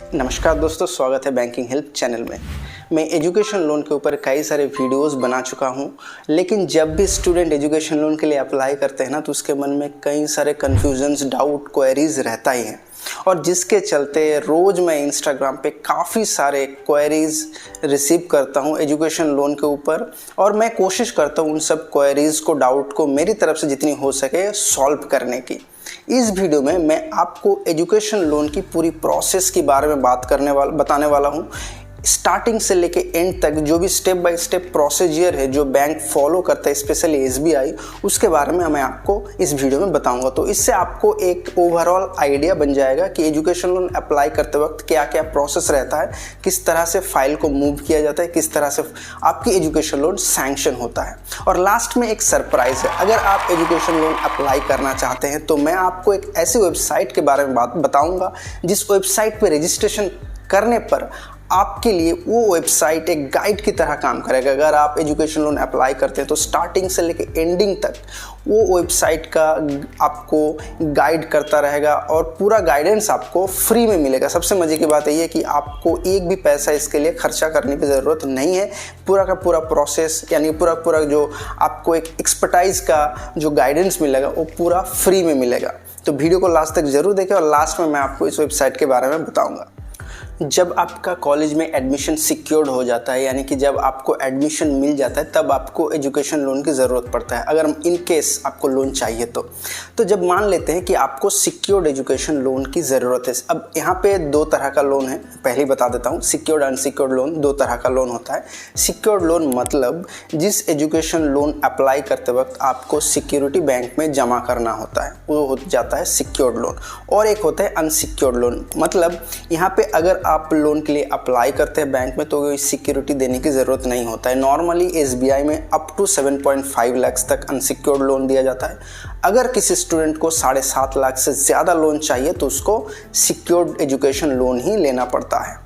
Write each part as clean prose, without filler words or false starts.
नमस्कार दोस्तों, स्वागत है बैंकिंग हेल्प चैनल में। मैं एजुकेशन लोन के ऊपर कई सारे वीडियोस बना चुका हूं, लेकिन जब भी स्टूडेंट एजुकेशन लोन के लिए अप्लाई करते हैं ना, तो उसके मन में कई सारे कन्फ्यूजन्स, डाउट, क्वेरीज रहता ही है। और जिसके चलते रोज़ मैं इंस्टाग्राम पे काफ़ी सारे क्वेरीज रिसीव करता हूं एजुकेशन लोन के ऊपर, और मैं कोशिश करता हूं उन सब क्वेरीज को, डाउट को मेरी तरफ से जितनी हो सके सॉल्व करने की। इस वीडियो में मैं आपको एजुकेशन लोन की पूरी प्रोसेस के बारे में बताने वाला हूँ। स्टार्टिंग से लेके एंड तक जो भी स्टेप बाय स्टेप प्रोसीजर है जो बैंक फॉलो करता है, स्पेशली एसबीआई, उसके बारे में मैं आपको इस वीडियो में बताऊंगा। तो इससे आपको एक ओवरऑल आइडिया बन जाएगा कि एजुकेशन लोन अप्लाई करते वक्त क्या क्या प्रोसेस रहता है, किस तरह से फाइल को मूव किया जाता है, किस तरह से आपकी एजुकेशन लोन सैंक्शन होता है। और लास्ट में एक सरप्राइज है, अगर आप एजुकेशन लोन अप्लाई करना चाहते हैं तो मैं आपको एक ऐसी वेबसाइट के बारे में बताऊँगा जिस वेबसाइट पर रजिस्ट्रेशन करने पर आपके लिए वो वेबसाइट एक गाइड की तरह काम करेगा। अगर आप एजुकेशन लोन अप्लाई करते हैं तो स्टार्टिंग से लेके एंडिंग तक वो वेबसाइट का आपको गाइड करता रहेगा और पूरा गाइडेंस आपको फ्री में मिलेगा। सबसे मज़े की बात यह है कि आपको एक भी पैसा इसके लिए खर्चा करने की ज़रूरत नहीं है। पूरा का पूरा प्रोसेस, यानी पूरा जो आपको एक एक्सपर्टाइज का जो गाइडेंस मिलेगा वो पूरा फ्री में मिलेगा। तो वीडियो को लास्ट तक ज़रूर देखें और लास्ट में मैं आपको इस वेबसाइट के बारे में बताऊँगा। जब आपका कॉलेज में एडमिशन सिक्योर्ड हो जाता है, यानी कि जब आपको एडमिशन मिल जाता है, तब आपको एजुकेशन लोन की ज़रूरत पड़ता है। अगर इन केस आपको लोन चाहिए तो जब मान लेते हैं कि आपको सिक्योर्ड एजुकेशन लोन की ज़रूरत है। अब यहाँ पे दो तरह का लोन है, पहले ही बता देता हूँ। सिक्योर्ड अनसिक्योर्ड लोन, दो तरह का लोन होता है। सिक्योर्ड लोन मतलब जिस एजुकेशन लोन अप्लाई करते वक्त आपको सिक्योरिटी बैंक में जमा करना होता है, वो हो जाता है सिक्योर्ड लोन। और एक होता है अनसिक्योर्ड लोन, मतलब यहाँ पे अगर आप लोन के लिए अप्लाई करते हैं बैंक में तो कोई सिक्योरिटी देने की ज़रूरत नहीं होता है। नॉर्मली एसबीआई में अप टू 7.5 लाख तक अनसिक्योर्ड लोन दिया जाता है। अगर किसी स्टूडेंट को 7.5 लाख से ज़्यादा लोन चाहिए तो उसको सिक्योर्ड एजुकेशन लोन ही लेना पड़ता है।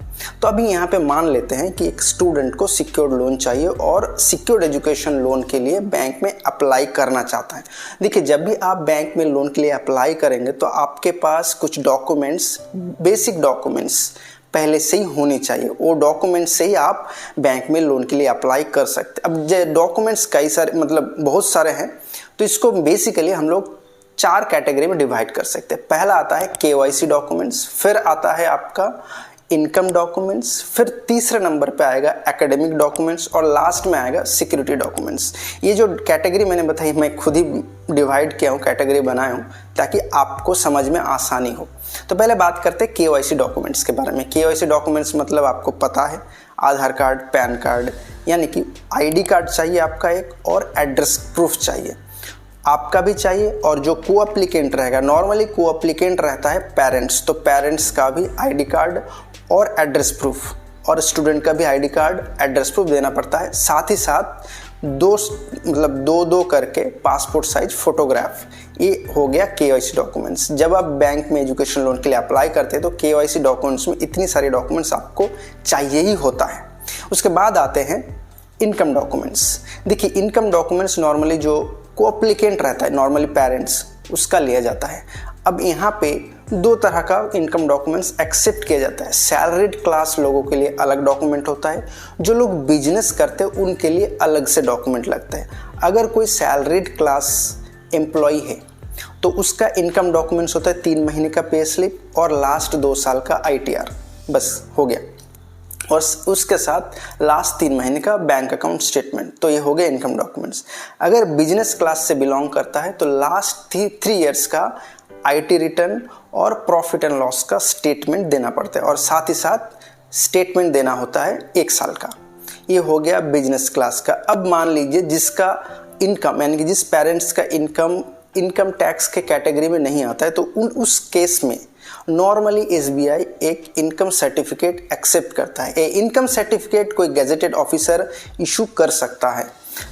तो अभी यहाँ पे मान लेते हैं कि एक स्टूडेंट को सिक्योर्ड लोन चाहिए और सिक्योर्ड एजुकेशन लोन के लिए बैंक में अप्लाई करना चाहता है। देखिए, जब भी आप बैंक में लोन के लिए अप्लाई करेंगे तो आपके पास कुछ डॉक्यूमेंट्स, बेसिक डॉक्यूमेंट्स पहले से ही होने चाहिए। वो डॉक्यूमेंट्स से ही आप बैंक में लोन के लिए अप्लाई कर सकते हैं। अब डॉक्यूमेंट्स कई सारे, मतलब बहुत सारे हैं, तो इसको बेसिकली हम लोग 4 कैटेगरी में डिवाइड कर सकते हैं। पहला आता है केवाईसी डॉक्यूमेंट्स, फिर आता है आपका इनकम डॉक्यूमेंट्स, फिर तीसरे नंबर पे आएगा एकेडमिक डॉक्यूमेंट्स और लास्ट में आएगा सिक्योरिटी डॉक्यूमेंट्स। ये जो कैटेगरी मैंने बताई, मैं खुद ही डिवाइड किया हूँ, कैटेगरी बनाया हूँ ताकि आपको समझ में आसानी हो। तो पहले बात करते हैं केवाईसी डॉक्यूमेंट्स के बारे में। केवाईसी डॉक्यूमेंट्स मतलब आपको पता है, आधार कार्ड, पैन कार्ड, यानी कि आईडी कार्ड चाहिए आपका एक, और एड्रेस प्रूफ चाहिए आपका भी चाहिए। और जो को एप्लीकेंट रहेगा, नॉर्मली को एप्लीकेंट रहता है पेरेंट्स, तो पेरेंट्स का भी आईडी कार्ड और एड्रेस प्रूफ, और स्टूडेंट का भी आईडी कार्ड, एड्रेस प्रूफ देना पड़ता है। साथ ही साथ दो करके पासपोर्ट साइज फोटोग्राफ। ये हो गया केवाईसी डॉक्यूमेंट्स। जब आप बैंक में एजुकेशन लोन के लिए अप्लाई करते हैं तो केवाईसी डॉक्यूमेंट्स में इतनी सारी डॉक्यूमेंट्स आपको चाहिए ही होता है। उसके बाद आते हैं इनकम डॉक्यूमेंट्स। देखिए, इनकम डॉक्यूमेंट्स नॉर्मली जो को एप्लीकेंट रहता है, नॉर्मली पेरेंट्स, उसका लिया जाता है। अब यहाँ पे दो तरह का इनकम डॉक्यूमेंट्स एक्सेप्ट किया जाता है। सैलरीड क्लास लोगों के लिए अलग डॉक्यूमेंट होता है, जो लोग बिजनेस करते हैं उनके लिए अलग से डॉक्यूमेंट लगता है। अगर कोई सैलरीड क्लास एम्प्लॉय है तो उसका इनकम डॉक्यूमेंट्स होता है 3 महीने का पे स्लिप और लास्ट 2 साल का ITR, बस हो गया। और उसके साथ लास्ट 3 महीने का बैंक अकाउंट स्टेटमेंट। तो ये हो गया इनकम डॉक्यूमेंट्स। अगर बिजनेस क्लास से बिलोंग करता है तो लास्ट 3 इयर्स का IT रिटर्न और प्रॉफिट एंड लॉस का स्टेटमेंट देना पड़ता है, और साथ ही साथ स्टेटमेंट देना होता है 1 साल का। ये हो गया बिजनेस क्लास का। अब मान लीजिए जिसका इनकम, यानी कि जिस पेरेंट्स का इनकम टैक्स के कैटेगरी में नहीं आता है, तो उस केस में नॉर्मली एसबीआई एक इनकम सर्टिफिकेट एक्सेप्ट करता है। इनकम सर्टिफिकेट कोई गैजेटेड ऑफिसर इशू कर सकता है।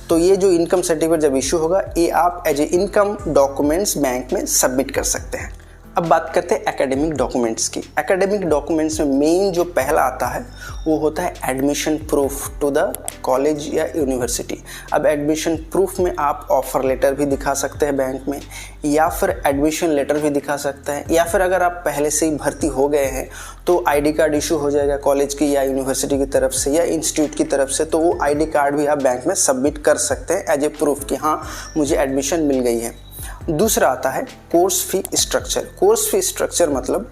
तो ये जो इनकम सर्टिफिकेट जब इशू होगा, ये आप as a income documents bank में सबमिट कर सकते हैं। अब बात करते हैं एकेडमिक डॉक्यूमेंट्स की। एकेडमिक डॉक्यूमेंट्स में मेन जो पहला आता है वो होता है admission proof to the college या यूनिवर्सिटी। अब एडमिशन प्रूफ में आप ऑफर लेटर भी दिखा सकते हैं बैंक में, या फिर एडमिशन लेटर भी दिखा सकते हैं, या फिर अगर आप पहले से ही भर्ती हो गए हैं तो आईडी कार्ड इशू हो जाएगा कॉलेज की या यूनिवर्सिटी की तरफ से या इंस्टीट्यूट की तरफ से, तो वो आईडी कार्ड भी आप बैंक में सबमिट कर सकते हैं एज ए प्रूफ कि हाँ मुझे एडमिशन मिल गई है। दूसरा आता है course fee structure. Course fee structure मतलब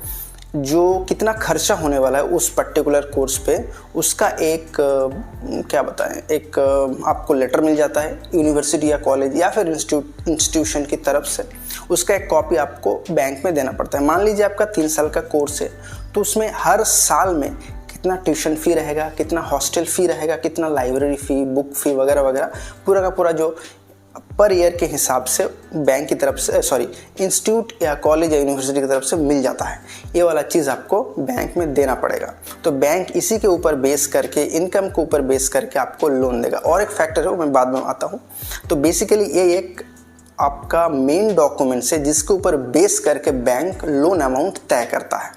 जो कितना खर्चा होने वाला है उस पर्टिकुलर कोर्स पे, उसका एक क्या बताएं, एक आपको लेटर मिल जाता है यूनिवर्सिटी या कॉलेज या फिर इंस्टीट्यूशन की तरफ से। उसका एक कॉपी आपको बैंक में देना पड़ता है। मान लीजिए आपका 3 साल का कोर्स है, तो उसमें हर साल में कितना ट्यूशन फ़ी रहेगा, कितना हॉस्टल फ़ी रहेगा, कितना लाइब्रेरी फ़ी, बुक फ़ी वगैरह वगैरह, पूरा का पूरा जो पर ईयर के हिसाब से बैंक की तरफ से इंस्टीट्यूट या कॉलेज या यूनिवर्सिटी की तरफ से मिल जाता है। ये वाला चीज़ आपको बैंक में देना पड़ेगा। तो बैंक इसी के ऊपर बेस करके, इनकम के ऊपर बेस करके आपको लोन देगा। और एक फैक्टर है, मैं बाद में आता हूँ। तो बेसिकली ये एक आपका मेन डॉक्यूमेंट्स है जिसके ऊपर बेस करके बैंक लोन अमाउंट तय करता है।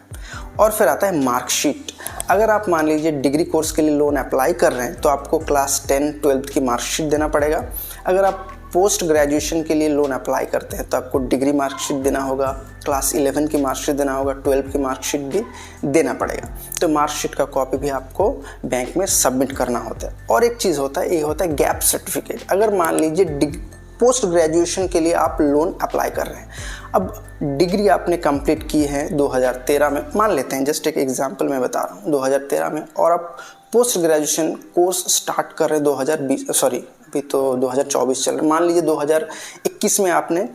और फिर आता है मार्कशीट। अगर आप मान लीजिए डिग्री कोर्स के लिए लोन अप्लाई कर रहे हैं तो आपको क्लास 10, 12 की मार्कशीट देना पड़ेगा। अगर आप पोस्ट ग्रेजुएशन के लिए लोन अप्लाई करते हैं तो आपको डिग्री मार्कशीट देना होगा, क्लास 11 की मार्कशीट देना होगा, 12 की मार्कशीट भी देना पड़ेगा। तो मार्कशीट का कॉपी भी आपको बैंक में सबमिट करना होता है। और एक चीज़ होता है, ये होता है गैप सर्टिफिकेट। अगर मान लीजिए पोस्ट ग्रेजुएशन के लिए आप लोन अप्लाई कर रहे हैं, अब डिग्री आपने कंप्लीट की है 2013 में, मान लेते हैं, जस्ट एक एग्जांपल मैं बता रहा हूँ, 2013 में, और आप पोस्ट ग्रेजुएशन कोर्स स्टार्ट कर रहे हैं 2020, अभी तो 2024 चल रहा है, मान लीजिए 2021 में आपने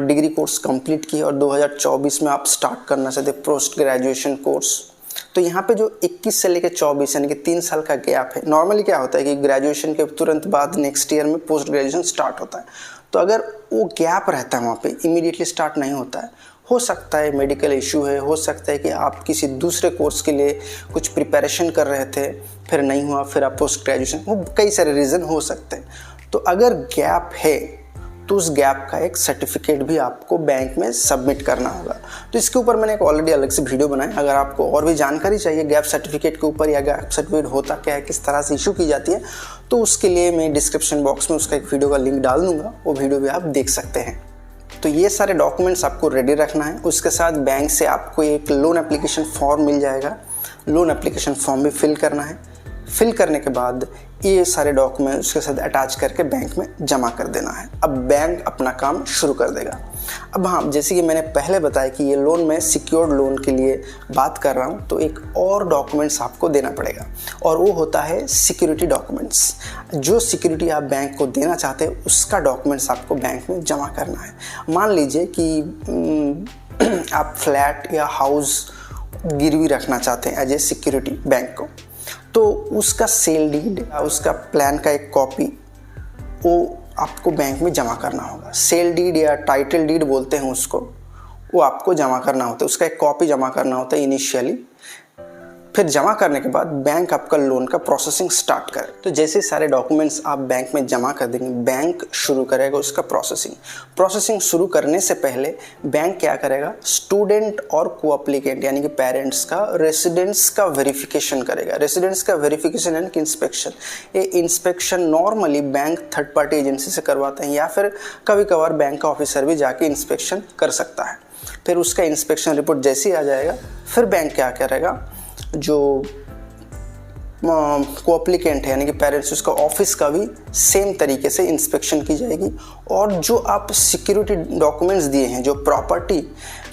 डिग्री कोर्स कंप्लीट की और 2024 में आप स्टार्ट करना चाहते पोस्ट ग्रेजुएशन कोर्स। तो यहाँ पे जो 21 से लेकर 24 यानी कि 3 साल का गैप है। नॉर्मली क्या होता है कि ग्रेजुएशन के तुरंत बाद नेक्स्ट ईयर में पोस्ट ग्रेजुएशन स्टार्ट होता है। तो अगर वो गैप रहता है वहाँ पे, इमीडिएटली स्टार्ट नहीं होता है, हो सकता है मेडिकल इशू है, हो सकता है कि आप किसी दूसरे कोर्स के लिए कुछ प्रिपरेशन कर रहे थे, फिर नहीं हुआ, फिर आप पोस्ट ग्रेजुएशन, वो कई सारे रीज़न हो सकते हैं। तो अगर गैप है तो उस गैप का एक सर्टिफिकेट भी आपको बैंक में सबमिट करना होगा। तो इसके ऊपर मैंने एक ऑलरेडी अलग से वीडियो बनाया। अगर आपको और भी जानकारी चाहिए गैप सर्टिफिकेट के ऊपर या गैप सर्टिफिकेट होता क्या है, किस तरह से इशू की जाती है, तो उसके लिए मैं डिस्क्रिप्शन बॉक्स में उसका एक वीडियो का लिंक डाल दूँगा, वो वीडियो भी आप देख सकते हैं। तो ये सारे डॉक्यूमेंट्स आपको रेडी रखना है। उसके साथ बैंक से आपको एक लोन एप्लीकेशन फॉर्म मिल जाएगा, लोन एप्लीकेशन फॉर्म भी फिल करना है। फिल करने के बाद ये सारे डॉक्यूमेंट्स उसके साथ अटैच करके बैंक में जमा कर देना है। अब बैंक अपना काम शुरू कर देगा। अब हाँ, जैसे कि मैंने पहले बताया कि ये लोन में सिक्योर्ड लोन के लिए बात कर रहा हूँ, तो एक और डॉक्यूमेंट्स आपको देना पड़ेगा और वो होता है सिक्योरिटी डॉक्यूमेंट्स। जो सिक्योरिटी आप बैंक को देना चाहते हैं उसका डॉक्यूमेंट्स आपको बैंक में जमा करना है। मान लीजिए कि आप फ्लैट या हाउस गिरवी रखना चाहते हैं एज ए सिक्योरिटी बैंक को, तो उसका सेल डीड, उसका प्लान का एक कॉपी वो आपको बैंक में जमा करना होगा। सेल डीड या टाइटल डीड बोलते हैं उसको, वो आपको जमा करना होता है, उसका एक कॉपी जमा करना होता है इनिशियली। फिर जमा करने के बाद बैंक आपका लोन का प्रोसेसिंग स्टार्ट करे। तो जैसे सारे डॉक्यूमेंट्स आप बैंक में जमा कर देंगे, बैंक शुरू करेगा उसका प्रोसेसिंग शुरू करने से पहले बैंक क्या करेगा, स्टूडेंट और को एप्लीकेंट यानी कि पेरेंट्स का रेसिडेंस का वेरिफिकेशन करेगा। रेसिडेंस का वेरिफिकेशन यानी कि इंस्पेक्शन। ये inspection normally bank third party agency से करवाते हैं या फिर कभी कभार बैंक का ऑफिसर भी जाके इंस्पेक्शन कर सकता है। फिर उसका इंस्पेक्शन रिपोर्ट जैसे ही आ जाएगा, फिर बैंक क्या करेगा, जो को-एप्लीकेंट है यानी कि पेरेंट्स, उसका ऑफिस का भी सेम तरीके से इंस्पेक्शन की जाएगी। और जो आप सिक्योरिटी डॉक्यूमेंट्स दिए हैं, जो प्रॉपर्टी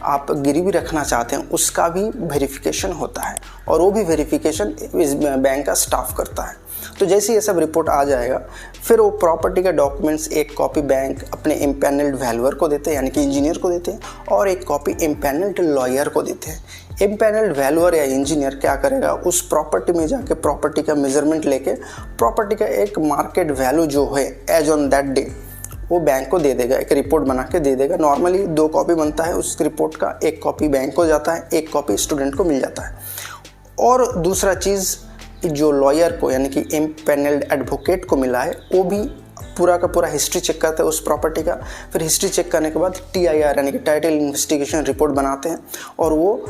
आप गिरवी रखना चाहते हैं, उसका भी वेरिफिकेशन होता है और वो भी वेरिफिकेशन इस बैंक का स्टाफ करता है। तो जैसे ये सब रिपोर्ट आ जाएगा, फिर वो प्रॉपर्टी का डॉक्यूमेंट्स एक कॉपी बैंक अपने इम्पैनल्ड वैल्यूअर को देते हैं यानी कि इंजीनियर को देते हैं और एक कॉपी इम्पैनल्ड लॉयर को देते हैं। इम्पैनल्ड वैल्यूअर या इंजीनियर क्या करेगा, उस प्रॉपर्टी में जाके प्रॉपर्टी का मेजरमेंट लेके प्रॉपर्टी का एक मार्केट वैल्यू जो है एज ऑन दैट डे वो बैंक को दे देगा, एक रिपोर्ट बना के दे देगा। नॉर्मली 2 कॉपी बनता है उस रिपोर्ट का, एक कॉपी बैंक को जाता है, एक कॉपी स्टूडेंट को मिल जाता है। और दूसरा चीज़, जो लॉयर को यानी कि इम्पैनल्ड एडवोकेट को मिला है, वो भी पूरा का पूरा हिस्ट्री चेक करता है उस प्रॉपर्टी का। फिर हिस्ट्री चेक करने के बाद TIR यानी कि टाइटल इन्वेस्टिगेशन रिपोर्ट बनाते हैं और वो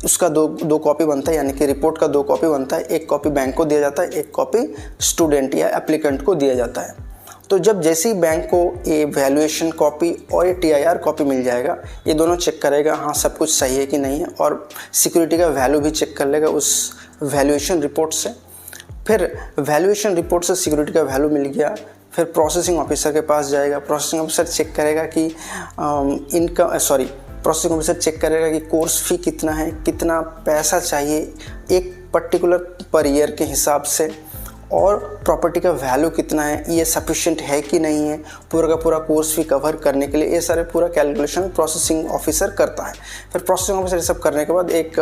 उसका दो कॉपी बनता है, यानी कि रिपोर्ट का 2 कॉपी बनता है। एक कॉपी बैंक को दिया जाता है, एक कॉपी स्टूडेंट या एप्लीकेंट को दिया जाता है। तो जब जैसे ही बैंक को ये वैल्यूएशन कॉपी और ये TIR कॉपी मिल जाएगा, ये दोनों चेक करेगा हाँ सब कुछ सही है कि नहीं है, और सिक्योरिटी का वैल्यू भी चेक कर लेगा उस वैल्यूएशन रिपोर्ट से। फिर वैल्यूएशन रिपोर्ट से सिक्योरिटी का वैल्यू मिल गया, फिर प्रोसेसिंग ऑफिसर के पास जाएगा। प्रोसेसिंग ऑफिसर चेक करेगा कि प्रोसेसिंग ऑफिसर चेक करेगा कि कोर्स फी कितना है, कितना पैसा चाहिए एक पर्टिकुलर पर ईयर के हिसाब से, और प्रॉपर्टी का वैल्यू कितना है, ये सफिशिएंट है कि नहीं है पूरा का पूरा कोर्स फी कवर करने के लिए। ये सारे पूरा कैलकुलेशन प्रोसेसिंग ऑफिसर करता है। फिर प्रोसेसिंग ऑफिसर ये सब करने के बाद एक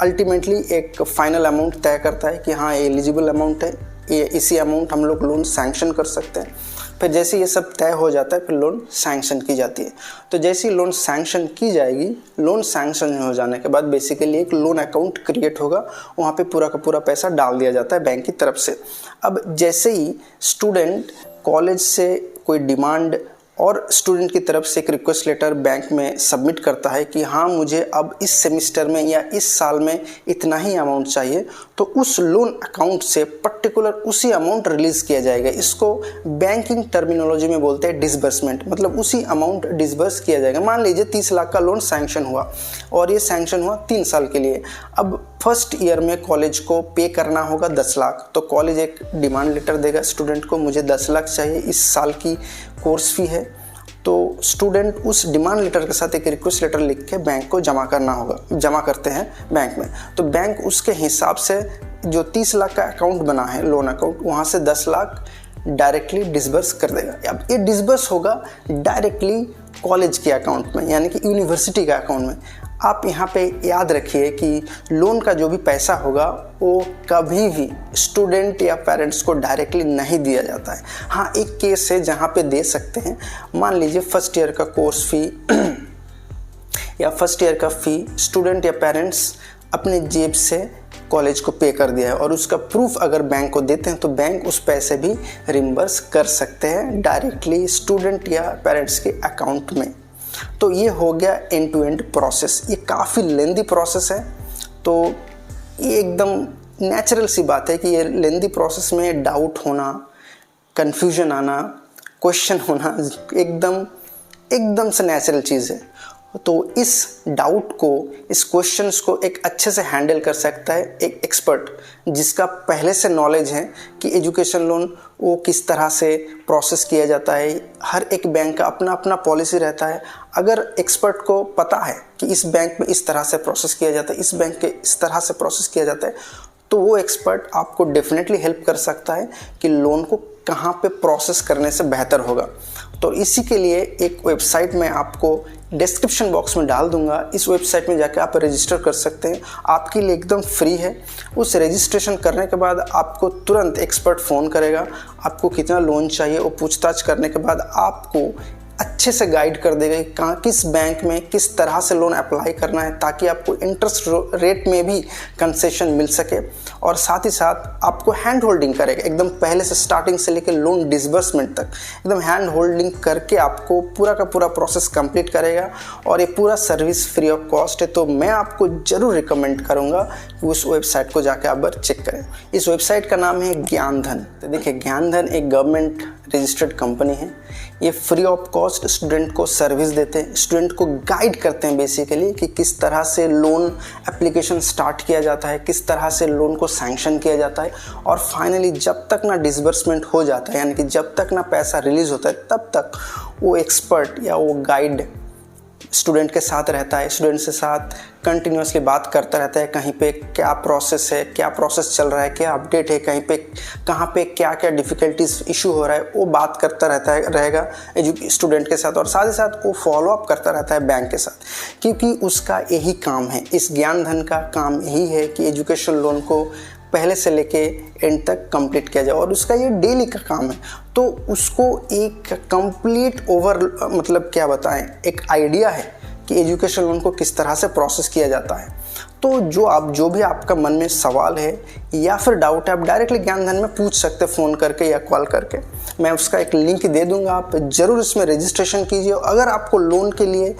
अल्टीमेटली एक फाइनल अमाउंट तय करता है कि हाँ ये एलिजिबल अमाउंट है, ये इसी अमाउंट हम लोग लोन सैंक्शन कर सकते हैं। फिर जैसे ये सब तय हो जाता है फिर लोन सैंक्शन की जाती है। तो जैसे ही लोन सैंक्शन की जाएगी, लोन सैंक्शन हो जाने के बाद बेसिकली एक लोन अकाउंट क्रिएट होगा, वहाँ पे पूरा का पूरा पैसा डाल दिया जाता है बैंक की तरफ से। अब जैसे ही स्टूडेंट कॉलेज से कोई डिमांड और स्टूडेंट की तरफ से एक रिक्वेस्ट लेटर बैंक में सबमिट करता है कि हाँ मुझे अब इस सेमिस्टर में या इस साल में इतना ही अमाउंट चाहिए, तो उस लोन अकाउंट से पर्टिकुलर उसी अमाउंट रिलीज़ किया जाएगा। इसको बैंकिंग टर्मिनोलॉजी में बोलते हैं डिसबर्समेंट, मतलब उसी अमाउंट डिसबर्स किया जाएगा। मान लीजिए 30 लाख का लोन सैंक्शन हुआ और ये सैंक्शन हुआ 3 साल के लिए। अब फर्स्ट ईयर में कॉलेज को पे करना होगा 10 लाख, तो कॉलेज एक डिमांड लेटर देगा स्टूडेंट को, मुझे 10 लाख चाहिए, इस साल की कोर्स फी है। तो स्टूडेंट उस डिमांड लेटर के साथ एक रिक्वेस्ट लेटर लिख के बैंक को जमा करते हैं बैंक में। तो बैंक उसके हिसाब से जो 30 लाख का अकाउंट बना है लोन अकाउंट, वहाँ से 10 लाख डायरेक्टली डिसबर्स कर देगा। अब ये डिसबर्स होगा डायरेक्टली कॉलेज के अकाउंट में, यानी कि यूनिवर्सिटी के अकाउंट में। आप यहाँ पे याद रखिए कि लोन का जो भी पैसा होगा वो कभी भी स्टूडेंट या पेरेंट्स को डायरेक्टली नहीं दिया जाता है। हाँ एक केस है जहाँ पे दे सकते हैं। मान लीजिए फर्स्ट ईयर का कोर्स फी या फर्स्ट ईयर का फ़ी स्टूडेंट या पेरेंट्स अपने जेब से कॉलेज को पे कर दिया है और उसका प्रूफ अगर बैंक को देते हैं तो बैंक उस पैसे भी रिम्बर्स कर सकते हैं डायरेक्टली स्टूडेंट या पेरेंट्स के अकाउंट में। तो ये हो गया एंड टू एंड प्रोसेस। ये काफ़ी लेंदी प्रोसेस है, तो ये एकदम नेचुरल सी बात है कि ये लेंदी प्रोसेस में डाउट होना, कन्फ्यूजन आना, क्वेश्चन होना एकदम से नेचुरल चीज़ है। तो इस डाउट को, इस क्वेश्चंस को एक अच्छे से हैंडल कर सकता है एक एक्सपर्ट जिसका पहले से नॉलेज है कि एजुकेशन लोन वो किस तरह से प्रोसेस किया जाता है। हर एक बैंक का अपना अपना पॉलिसी रहता है। अगर एक्सपर्ट को पता है कि इस बैंक में इस तरह से प्रोसेस किया जाता है, इस बैंक के इस तरह से प्रोसेस किया जाता है, तो वो एक्सपर्ट आपको डेफिनेटली हेल्प कर सकता है कि लोन को कहाँ पे प्रोसेस करने से बेहतर होगा। तो इसी के लिए एक वेबसाइट मैं आपको डिस्क्रिप्शन बॉक्स में डाल दूंगा। इस वेबसाइट में जाकर आप रजिस्टर कर सकते हैं, आपके लिए एकदम फ्री है। उस रजिस्ट्रेशन करने के बाद आपको तुरंत एक्सपर्ट फ़ोन करेगा, आपको कितना लोन चाहिए वो पूछताछ करने के बाद आपको अच्छे से गाइड कर देगा कि कहाँ किस बैंक में किस तरह से लोन अप्लाई करना है, ताकि आपको इंटरेस्ट रेट में भी कंसेशन मिल सके। और साथ ही साथ आपको हैंड होल्डिंग करेगा एकदम पहले से, स्टार्टिंग से लेकर लोन डिसबर्समेंट तक एकदम हैंड होल्डिंग करके आपको पूरा का पूरा प्रोसेस कंप्लीट करेगा। और ये पूरा सर्विस फ्री ऑफ कॉस्ट है। तो मैं आपको ज़रूर रिकमेंड करूँगा कि उस वेबसाइट को जाकर आप चेक करें। इस वेबसाइट का नाम है ज्ञानधन। तो देखिए ज्ञानधन एक गवर्नमेंट रजिस्टर्ड कंपनी है। ये फ्री ऑफ कॉस्ट स्टूडेंट को सर्विस देते हैं, स्टूडेंट को गाइड करते हैं बेसिकली कि किस तरह से लोन एप्लीकेशन स्टार्ट किया जाता है, किस तरह से लोन को सैंक्शन किया जाता है, और फाइनली जब तक ना डिसबर्समेंट हो जाता है, यानी कि जब तक ना पैसा रिलीज़ होता है, तब तक वो एक्सपर्ट या वो गाइड स्टूडेंट के साथ रहता है, स्टूडेंट के साथ कंटिन्यूसली बात करता रहता है। कहीं पे क्या प्रोसेस है, क्या प्रोसेस चल रहा है, क्या अपडेट है, कहीं पे कहाँ पे क्या क्या डिफ़िकल्टीज इशू हो रहा है, वो बात करता रहेगा स्टूडेंट के साथ। और साथ ही साथ वो फॉलोअप करता रहता है बैंक के साथ, क्योंकि उसका यही काम है। इस ज्ञानधन का काम यही है कि एजुकेशन लोन को पहले से लेके एंड तक कंप्लीट किया जाए, और उसका ये डेली का काम है। तो उसको एक कंप्लीट मतलब क्या बताएं, एक आइडिया है कि एजुकेशन लोन को किस तरह से प्रोसेस किया जाता है। तो जो भी आपका मन में सवाल है या फिर डाउट है, आप डायरेक्टली ज्ञान धन में पूछ सकते हैं फ़ोन करके या कॉल करके। मैं उसका एक लिंक दे दूंगा, आप ज़रूर इसमें रजिस्ट्रेशन कीजिए। अगर आपको लोन के लिए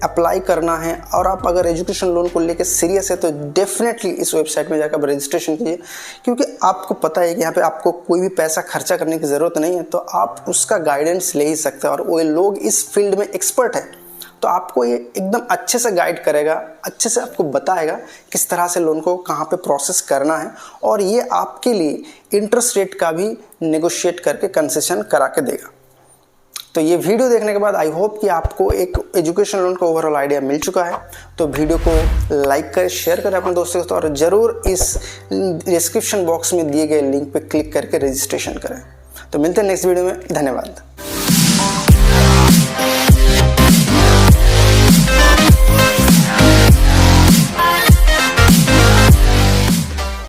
अप्लाई करना है और आप अगर एजुकेशन लोन को लेकर सीरियस है तो डेफिनेटली इस वेबसाइट में जाकर रजिस्ट्रेशन कीजिए, क्योंकि आपको पता है कि यहाँ पे आपको कोई भी पैसा खर्चा करने की ज़रूरत नहीं है, तो आप उसका गाइडेंस ले ही सकते हैं। और वो लोग इस फील्ड में एक्सपर्ट है, तो आपको ये एकदम अच्छे से गाइड करेगा, अच्छे से आपको बताएगा किस तरह से लोन को कहाँ पे प्रोसेस करना है, और ये आपके लिए इंटरेस्ट रेट का भी नेगोशिएट करके कंसेशन करा के देगा। तो ये वीडियो देखने के बाद आई होप कि आपको एक एजुकेशन लोन का ओवरऑल आइडिया मिल चुका है। तो वीडियो को लाइक करें, शेयर करें अपने दोस्तों के साथ, और ज़रूर इस डिस्क्रिप्शन बॉक्स में दिए गए लिंक पे क्लिक करके रजिस्ट्रेशन करें। तो मिलते हैं नेक्स्ट वीडियो में। धन्यवाद।